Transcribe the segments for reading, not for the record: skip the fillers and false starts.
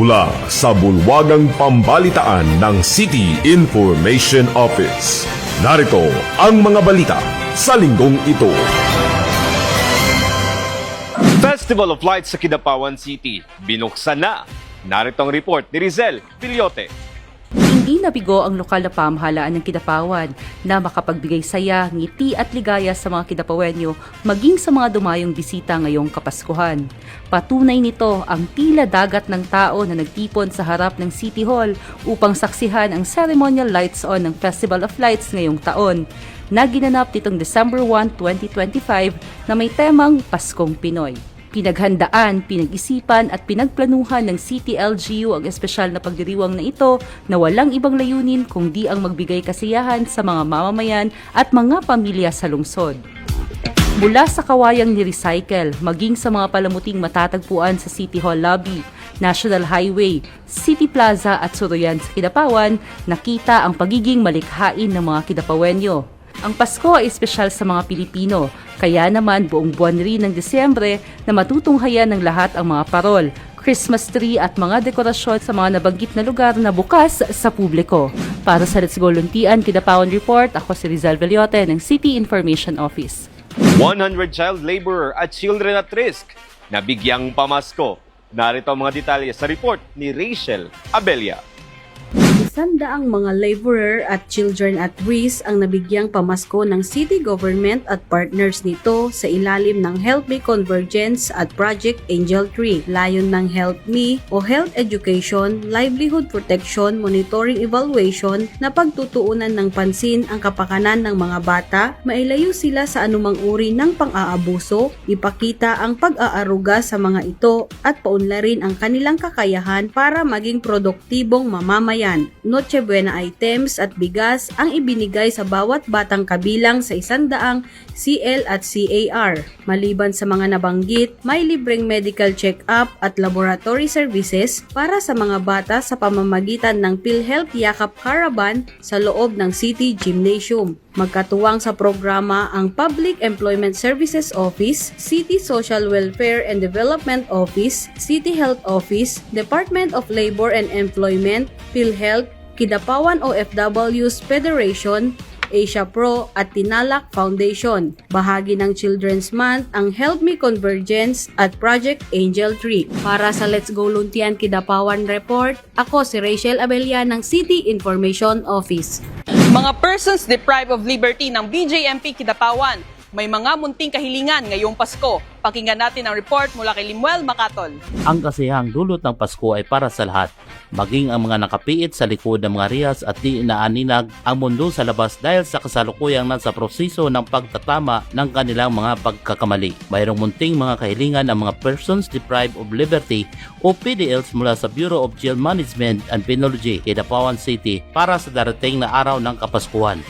Mula sa bulwagang pambalitaan ng City Information Office, narito ang mga balita sa linggong ito. Festival of Lights sa Kidapawan City, binuksan na. Narito ang report ni Rizel Villote. Hindi nabigo ang lokal na pamahalaan ng Kidapawan na makapagbigay saya, ngiti at ligaya sa mga Kidapawenyo maging sa mga dumayong bisita ngayong Kapaskuhan. Patunay nito ang tila dagat ng tao na nagtipon sa harap ng City Hall upang saksihan ang ceremonial lights on ng Festival of Lights ngayong taon na ginanap nitong December 1, 2025 na may temang Paskong Pinoy. Pinaghandaan, pinag-isipan at pinagplanuhan ng City LGU ang espesyal na pagdiriwang na ito na walang ibang layunin kundi ang magbigay kasiyahan sa mga mamamayan at mga pamilya sa lungsod. Mula sa kawayang ni-recycle, maging sa mga palamuting matatagpuan sa City Hall Lobby, National Highway, City Plaza at Soroyan sa Kidapawan, nakita ang pagiging malikhain ng mga Kidapawenyo. Ang Pasko ay espesyal sa mga Pilipino, kaya naman buong buwan rin ng Disyembre na matutunghayan ng lahat ang mga parol, Christmas tree at mga dekorasyon sa mga nabanggit na lugar na bukas sa publiko. Para sa Let's Go Luntian Kidapawan Report, ako si Rizel Villote ng City Information Office. 100 child laborer at children at risk, nabigyang pamasko. Narito ang mga detalye sa report ni Rachel Abella. 100 mga laborer at children at risk ang nabigyang pamasko ng city government at partners nito sa ilalim ng Help Me Convergence at Project Angel Tree. Layon ng Help Me o Health Education, Livelihood Protection, Monitoring Evaluation na pagtutuunan ng pansin ang kapakanan ng mga bata, mailayo sila sa anumang uri ng pang-aabuso, ipakita ang pag-aaruga sa mga ito at paunlarin ang kanilang kakayahan para maging produktibong mamamayan. Noche Buena items at bigas ang ibinigay sa bawat batang kabilang sa 100 CL at CAR. Maliban sa mga nabanggit, may libreng medical check-up at laboratory services para sa mga bata sa pamamagitan ng PhilHealth Yakap Caravan sa loob ng City Gymnasium. Magkatuwang sa programa ang Public Employment Services Office, City Social Welfare and Development Office, City Health Office, Department of Labor and Employment, PhilHealth, Kidapawan OFWs Federation, Asia Pro at Tinalak Foundation. Bahagi ng Children's Month ang Help Me Convergence at Project Angel Tree. Para sa Let's Go Luntian Kidapawan Report, ako si Rachel Abella ng City Information Office. Mga persons deprived of liberty ng BJMP Kidapawan, may mga munting kahilingan ngayong Pasko. Pakinggan natin ang report mula kay Limuel Macatol. Ang kasiyahang dulot ng Pasko ay para sa lahat, maging ang mga nakapiit sa likod ng mga riyas at di naaninag ang mundo sa labas dahil sa kasalukuyang nasa proseso ng pagtatama ng kanilang mga pagkakamali. Mayroong munting mga kahilingan ang mga persons deprived of liberty o PDLs mula sa Bureau of Jail Management and Penology, Kidapawan City para sa darating na araw ng Kapaskuhan.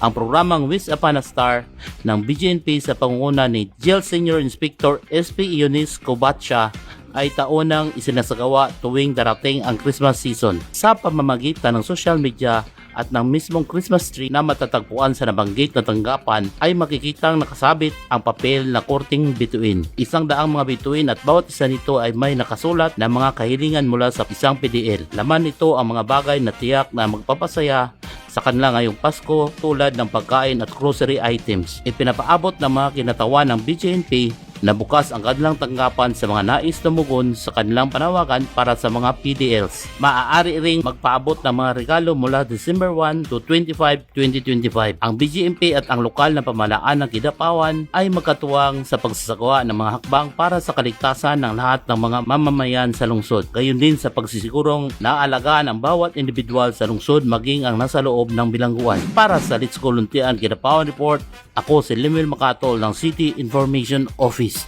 Ang programang Wish Upon a Star ng BJNP sa pangunguna ni Jail Senior Inspector SP Eunice Cobatcha ay taonang isinasagawa tuwing darating ang Christmas season sa pamamagitan ng social media at ng mismong Christmas tree na matatagpuan sa nabanggit na tanggapan ay makikitang nakasabit ang papel na korting bituin. 100 mga bituin at bawat isa nito ay may nakasulat na mga kahilingan mula sa isang PDL. Laman nito ang mga bagay na tiyak na magpapasaya sa kanila ngayong Pasko tulad ng pagkain at grocery items. Ipinapaabot ng mga kinatawan ng BJNP na bukas ang kanilang tanggapan sa mga nais tumugon sa kanilang panawagan para sa mga PDLs. Maaari ring magpaabot ng mga regalo mula December 1 to 25, 2025. Ang BJMP at ang lokal na pamahalaan ng Kidapawan ay magkatuwang sa pagsasagawa ng mga hakbang para sa kaligtasan ng lahat ng mga mamamayan sa lungsod. Gayon din sa pagsisigurong naaalagaan ang bawat individual sa lungsod maging ang nasa loob ng bilangguan. Para sa Let's Go Luntian Kidapawan Report, ako si Limuel Macatol ng City Information Office.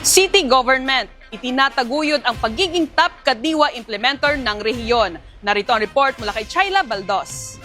City Government, itinataguyod ang pagiging top kadiwa implementer ng rehiyon. Narito ang report mula kay Chayla Baldos.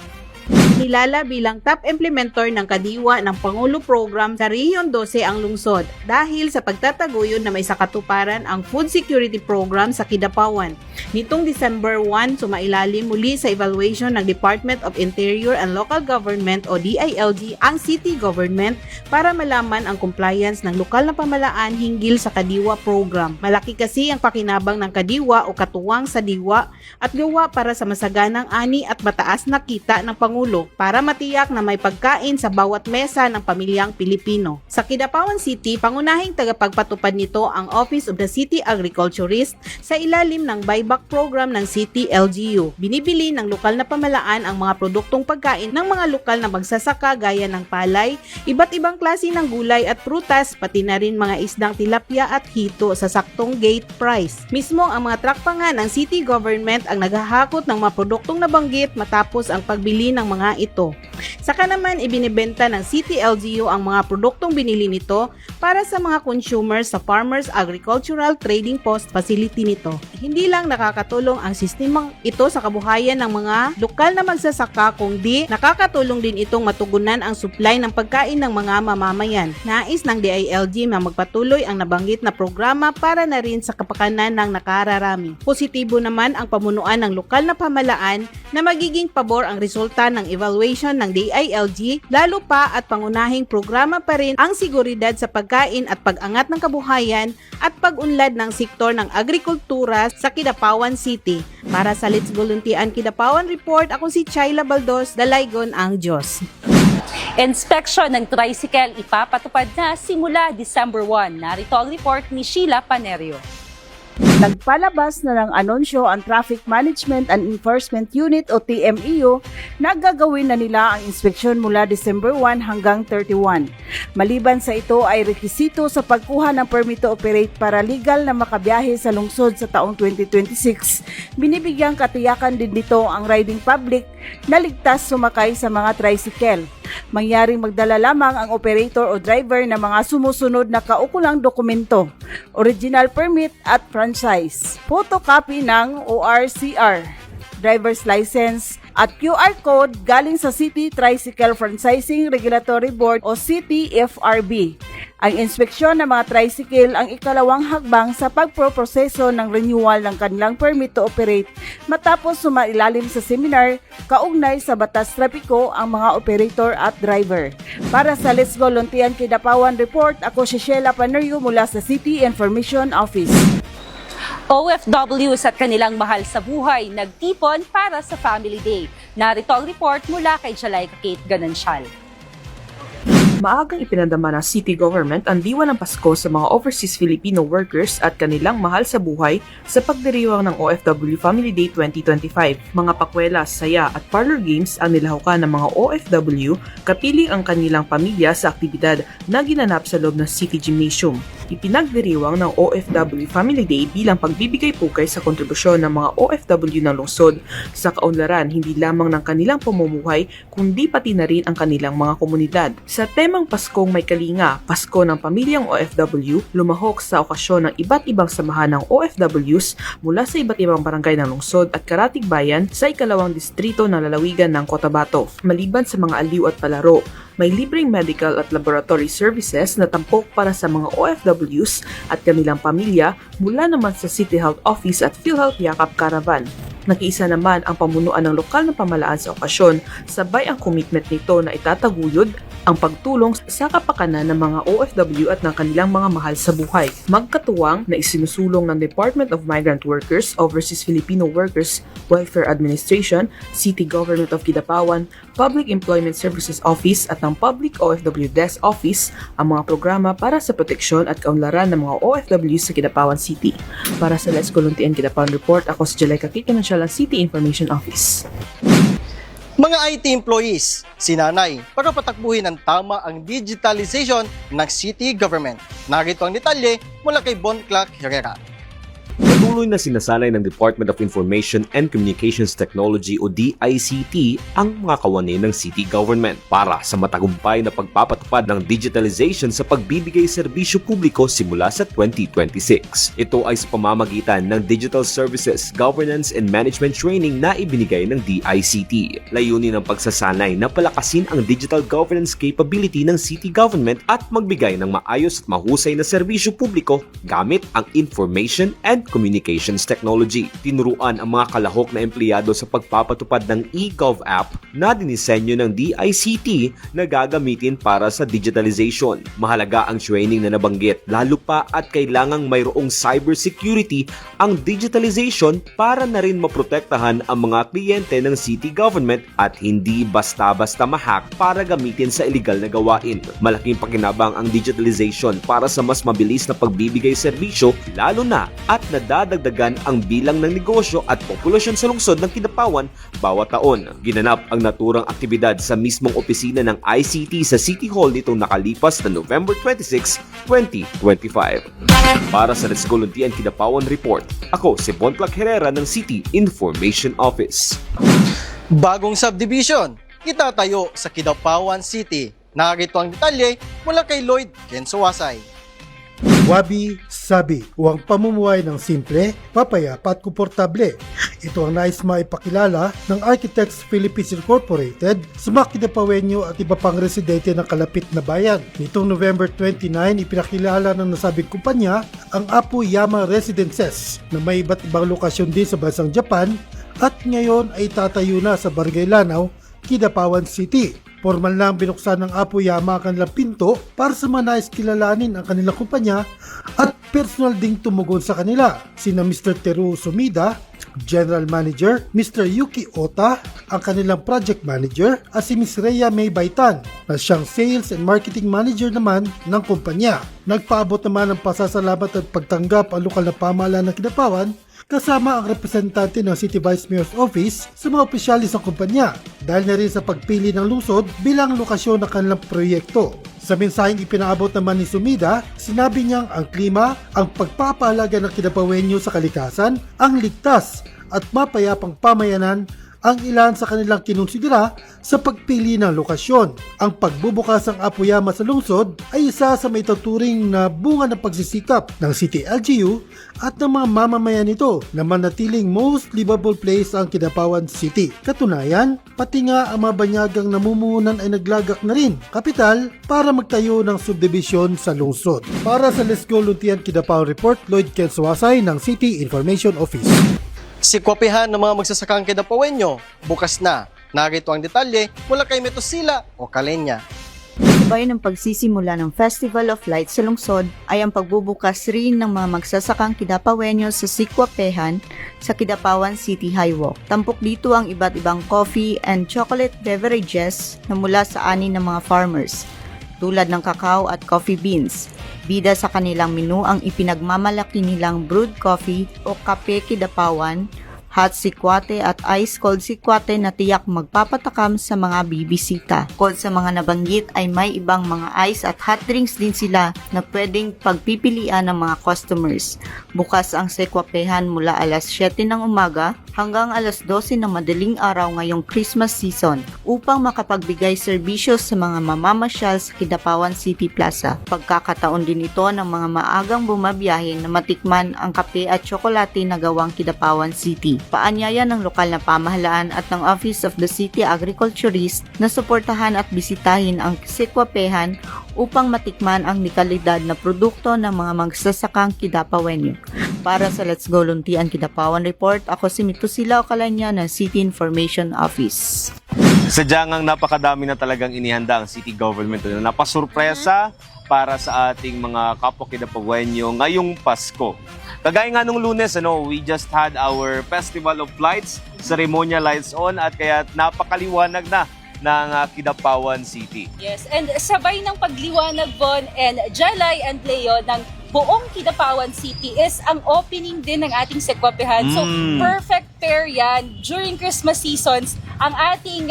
Kinilala bilang top implementer ng Kadiwa ng Pangulo Program sa Rehiyon 12 ang lungsod dahil sa pagtataguyod na may sakatuparan ang Food Security Program sa Kidapawan. Nitong December 1, sumailalim muli sa evaluation ng Department of Interior and Local Government o DILG ang city government para malaman ang compliance ng lokal na pamalaan hinggil sa Kadiwa Program. Malaki kasi ang pakinabang ng Kadiwa o katuwang sa diwa at gawa para sa masaganang ani at mataas na kita ng Pangulo para matiyak na may pagkain sa bawat mesa ng pamilyang Pilipino. Sa Kidapawan City, pangunahing tagapagpatupad nito ang Office of the City Agriculturist sa ilalim ng buyback program ng City LGU. Binibili ng lokal na pamalaan ang mga produktong pagkain ng mga lokal na magsasaka gaya ng palay, iba't ibang klase ng gulay at prutas, pati na rin mga isdang tilapia at hito sa saktong gate price. Mismo ang mga truck pa nga ng city government ang naghahakot ng mga produktong nabanggit matapos ang pagbili ng mga ito. Saka naman ibinibenta ng City LGU ang mga produktong binili nito para sa mga consumers sa Farmers Agricultural Trading Post facility nito. Hindi lang nakakatulong ang sistemang ito sa kabuhayan ng mga lokal na magsasaka, kundi nakakatulong din itong matugunan ang supply ng pagkain ng mga mamamayan. Nais ng DILG na magpatuloy ang nabanggit na programa para na rin sa kapakanan ng nakararami. Positibo naman ang pamunuan ng lokal na pamalaan na magiging pabor ang resulta ng evaluation ng DILG, lalo pa at pangunahing programa pa rin ang seguridad sa pagkain at pag-angat ng kabuhayan at pag-unlad ng sektor ng agrikultura sa Kidapawan City. Para sa Let's Volunteeran Kidapawan Report, ako si Chayla Baldos, Dalaygon ang Diyos. Inspeksyon ng tricycle ipapatupad na simula December 1. Narito ang report ni Sheila Panerio. Nagpalabas na ng anunsyo ang Traffic Management and Enforcement Unit o TMEU na gagawin na nila ang inspeksyon mula December 1 hanggang 31. Maliban sa ito ay rekisito sa pagkuha ng permit to operate para legal na makabiyahe sa lungsod sa taong 2026. Binibigyang katiyakan din dito ang riding public na ligtas sumakay sa mga tricycle. Mangyaring magdala lamang ang operator o driver ng mga sumusunod na kaukulang dokumento, original permit at franchise, photocopy ng ORCR, driver's license at QR code galing sa City Tricycle Franchising Regulatory Board o CTFRB. Ang inspeksyon ng mga tricycle ang ikalawang hakbang sa pagproproseso ng renewal ng kanilang permit to operate matapos sumailalim sa seminar kaugnay sa batas trapiko ang mga operator at driver. Para sa Let's Volunteeran Kidapawan Report, ako si Sheila Panerio mula sa City Information Office. OFWs at kanilang mahal sa buhay nagtipon para sa Family Day. Narito ang report mula kay Jalayka Kate Ganancial. Maagang ipinadama ng city government ang diwa ng Pasko sa mga overseas Filipino workers at kanilang mahal sa buhay sa pagdiriwang ng OFW Family Day 2025. Mga pakwela, saya at parlor games ang nilahukan ng mga OFW kapiling ang kanilang pamilya sa aktibidad na ginanap sa loob ng City Gymnasium. Ipinagdiriwang ng OFW Family Day bilang pagbibigay pukay sa kontribusyon ng mga OFW ng lungsod sa kaunlaran hindi lamang ng kanilang pamumuhay kundi pati na rin ang kanilang mga komunidad. Sa temang Paskong May Kalinga, Pasko ng Pamilyang OFW, lumahok sa okasyon ng iba't ibang samahan ng OFWs mula sa iba't ibang barangay ng lungsod at karatig bayan sa ikalawang distrito ng lalawigan ng Cotabato. Maliban sa mga aliw at palaro, may libreng medical at laboratory services na tampok para sa mga OFWs at kanilang pamilya mula naman sa City Health Office at PhilHealth Yakap Caravan. Nakiisa naman ang pamunuan ng lokal na pamalaan sa okasyon, sabay ang commitment nito na itataguyod ang pagtulong sa kapakanan ng mga OFW at ng kanilang mga mahal sa buhay. Magkatuwang na isinusulong ng Department of Migrant Workers, Overseas Filipino Workers, Welfare Administration, City Government of Kidapawan, Public Employment Services Office at ng Public OFW Desk Office ang mga programa para sa proteksyon at kaunlaran ng mga OFW sa Kidapawan City. Para sa Let's Volunteeran Kidapawan Report, ako si Jalayka Kate Ganancial, City Information Office. Mga IT employees, sinanay para patakbuhin ng tama ang digitalization ng city government. Narito ang detalye mula kay Bon Clark Herrera. Patuloy na sinasanay ng Department of Information and Communications Technology o DICT ang mga kawani ng city government para sa matagumpay na pagpapatupad ng digitalization sa pagbibigay serbisyo publiko simula sa 2026. Ito ay sa pamamagitan ng Digital Services, Governance and Management Training na ibinigay ng DICT. Layunin ng pagsasanay na palakasin ang digital governance capability ng city government at magbigay ng maayos at mahusay na serbisyo publiko gamit ang information and communications technology. Tinuruan ang mga kalahok na empleyado sa pagpapatupad ng eGov app na dinisenyo ng DICT na gagamitin para sa digitalization. Mahalaga ang training na nabanggit, lalo pa at kailangang mayroong cybersecurity ang digitalization para na rin maprotektahan ang mga kliyente ng city government at hindi basta-basta mahack para gamitin sa illegal na gawain. Malaking pakinabang ang digitalization para sa mas mabilis na pagbibigay serbisyo, lalo na at nadadagdagan ang bilang ng negosyo at populasyon sa lungsod ng Kidapawan bawat taon. Ginanap ang naturang aktibidad sa mismong opisina ng ICT sa City Hall nitong nakalipas na November 26, 2025. Para sa Let's Go Luntian Kidapawan Report, ako si Bon Clark Herrera ng City Information Office. Bagong subdivision, itatayo sa Kidapawan City. Narito ang detalye mula kay Lloyd Kensawasay. Wabi-sabi, uwang pamumuhay ng simple, papayapa at komportable. Ito ang nais maipakilala ng Architects Philippines Incorporated sa mga Kidapawenyo at iba pang residente ng kalapit na bayan. Nitong November 29, ipinakilala ng nasabing kumpanya ang Apoyama Residences na may iba't ibang lokasyon din sa bansang Japan at ngayon ay tatayo na sa Barangay Lanao, Kidapawan City. Formal na binuksan ng Apoyama ang kanilang pinto para sa mga nais kilalanin ang kanilang kumpanya at personal ding tumugon sa kanila. Sina Mr. Teru Sumida, General Manager, Mr. Yuki Ota, ang kanilang Project Manager, at si Ms. Rhea May Baitan na siyang Sales and Marketing Manager naman ng kumpanya. Nagpaabot naman ng pasasalamat at pagtanggap ang lokal na pamahalaan ng Kidapawan kasama ang representante ng City Vice Mayor's Office sa mga opisyalis ng kumpanya dahil na rin sa pagpili ng lungsod bilang lokasyon ng kanilang proyekto. Sa mensaheng ipinaabot naman ni Sumida, sinabi niyang ang klima, ang pagpapahalaga ng Kidapawenyo sa kalikasan, ang ligtas at mapayapang pamayanan ang ilan sa kanilang kinonsidera sa pagpili ng lokasyon. Ang pagbubukas ng Apoyama sa lungsod ay isa sa may tuturing na bunga ng pagsisikap ng City LGU at ng mga mamamayan nito na manatiling most livable place ang Kidapawan City. Katunayan, pati nga ang mga banyagang namumuhunan ay naglagak na rin kapital para magtayo ng subdivision sa lungsod. Para sa Let's Go Luntian Kidapawan Report, Lloyd Kensawasay ng City Information Office. Sikwapihan ng mga magsasakang Kidapawenyo, bukas na. Narito ang detalye mula kay Metosila o Kalenya. Kasabay ng pagsisimula ng Festival of Lights sa lungsod ay ang pagbubukas rin ng mga magsasakang Kidapawenyo sa Sikwapehan sa Kidapawan City Highwalk. Tampok dito ang iba't ibang coffee and chocolate beverages na mula sa ani ng mga farmers, tulad ng kakao at coffee beans. Bida sa kanilang menu ang ipinagmamalaki nilang brewed coffee o kape Kidapawan, hot sikwate at ice cold sikwate na tiyak magpapatakam sa mga bibisita. Bukod sa mga nabanggit ay may ibang mga ice at hot drinks din sila na pwedeng pagpipilian ng mga customers. Bukas ang Sikwapehan mula alas 7 ng umaga hanggang alas 12 ng madaling araw ngayong Christmas season upang makapagbigay serbisyo sa mga mamamasyal sa Kidapawan City Plaza. Pagkakataon din ito ng mga maagang bumabiyahe na matikman ang kape at tsokolate na gawang Kidapawan City. Paanyaya ng lokal na pamahalaan at ng Office of the City Agriculturist na suportahan at bisitahin ang Sikwapehan upang matikman ang dekalidad na produkto ng mga magsasakang Kidapawenyo. Para sa Let's Go Luntian Kidapawan Report, ako si Metosila Okalanya ng City Information Office. Sadyang ang napakadami na talagang inihanda ang city government na napasurpresa para sa ating mga kapwa Kidapawenyo ngayong Pasko. Kagaya nga nung Lunes, we just had our Festival of Lights, Ceremonia Lights On, at kaya napakaliwanag na ng Kidapawan City. Yes, and sabay ng pagliwanag, Bon and Jalay and Leo, ng buong Kidapawan City is ang opening din ng ating Sikwapehan. So, perfect pair yan during Christmas seasons, ang ating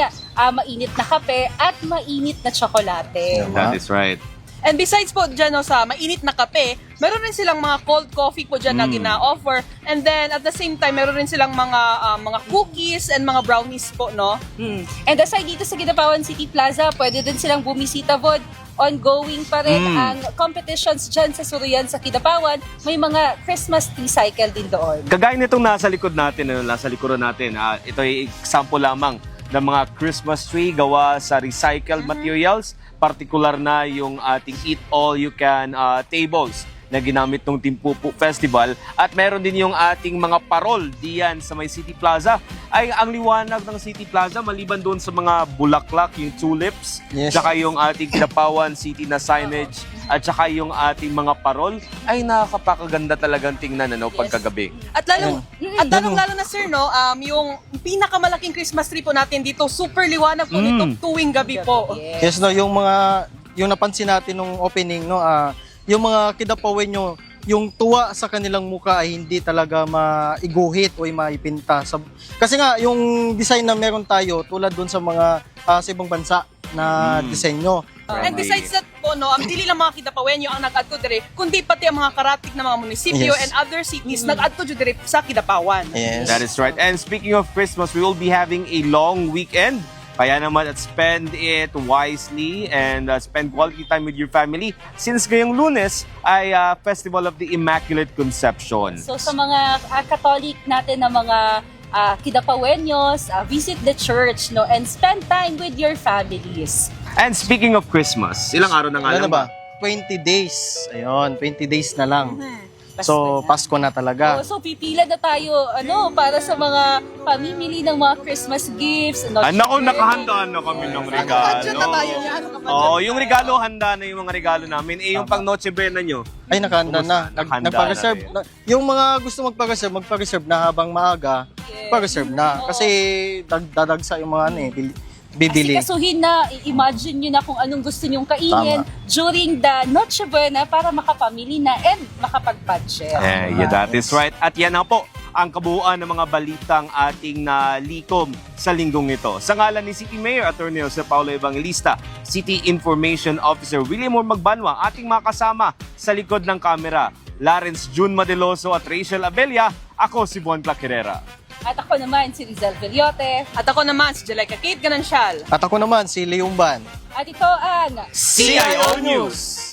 mainit na kape at mainit na tsokolate. That is right. And besides po dyan no, sa mainit na kape, meron rin silang mga cold coffee po dyan na gina-offer. And then at the same time, meron rin silang mga cookies and mga brownies po, no? And aside dito sa Kidapawan City Plaza, pwede din silang bumisita, Vod. Ongoing pa rin ang competitions dyan sa Surian sa Kidapawan. May mga Christmas tree cycle din doon. Kagaya nitong nasa likod natin, nasa likuran natin, ito ay example lamang ng mga Christmas tree gawa sa recycled materials, partikular na yung ating eat all you can tables na ginamit ng Timpupu Festival, at meron din yung ating mga parol diyan sa may City Plaza. Ay ang liwanag ng City Plaza maliban doon sa mga bulaklak, yung tulips, tsaka yung ating Kidapawan City na signage, at tsaka yung ating mga parol, ay nakakapakaganda talagang tingnan pagkagabi. At lalong-lalo na sir, no, yung pinakamalaking Christmas tree po natin dito, super liwanag po nito tuwing gabi po. Yes, no, yung napansin natin nung opening, no, yung mga Kidapawenyo, yung tuwa sa kanilang muka ay hindi talaga maiguhit o maipinta. Kasi nga, yung design na meron tayo, tulad dun sa mga sa ibang bansa na disenyo. And besides that po, no, ang dili lang mga Kidapawenyo ang nag-adto dire, kundi pati ang mga karatig na mga munisipyo and other cities nag-adto dire sa Kidapawan. Yes. That is right. And speaking of Christmas, we will be having a long weekend. Kaya naman at spend it wisely and spend quality time with your family since ngayong Lunes ay Festival of the Immaculate Conception. So sa mga Catholic natin na mga Kidapawenyos, visit the church, no, and spend time with your families. And speaking of Christmas, ilang araw na nga lang ba? 20 days. Ayun, 20 days na lang. So, Pasko na talaga. So pipila na tayo para sa mga pamimili ng mga Christmas gifts. Nako, nakahanda na kami ng regalo. Yung regalo, handa na yung mga regalo namin. Yung pang Noche Buena nyo. Ay, nakahanda na. Nagpa-reserve. Yung mga gusto magpa-reserve na habang maaga, pa-reserve na. Kasi dadagsa yung mga bibili. Asikasuhin na, i-imagine nyo na kung anong gusto nyong kainin during the Noche Buena para makapamili na and makapag-budget. That is right. At yan na po ang kabuuan ng mga balitang ating nalikom sa linggong ito. Sa ngalan ni City Mayor Atty. Jose Paulo Evangelista, City Information Officer William Magbanwa, ating mga kasama sa likod ng kamera, Lawrence June Madeloso at Rachel Abella, ako si Juan Claquerera. At ako naman si Rizal Veliote. At ako naman si Jeleka Kate Ganansyal. At ako naman si Leumban. At ito ang CIO News!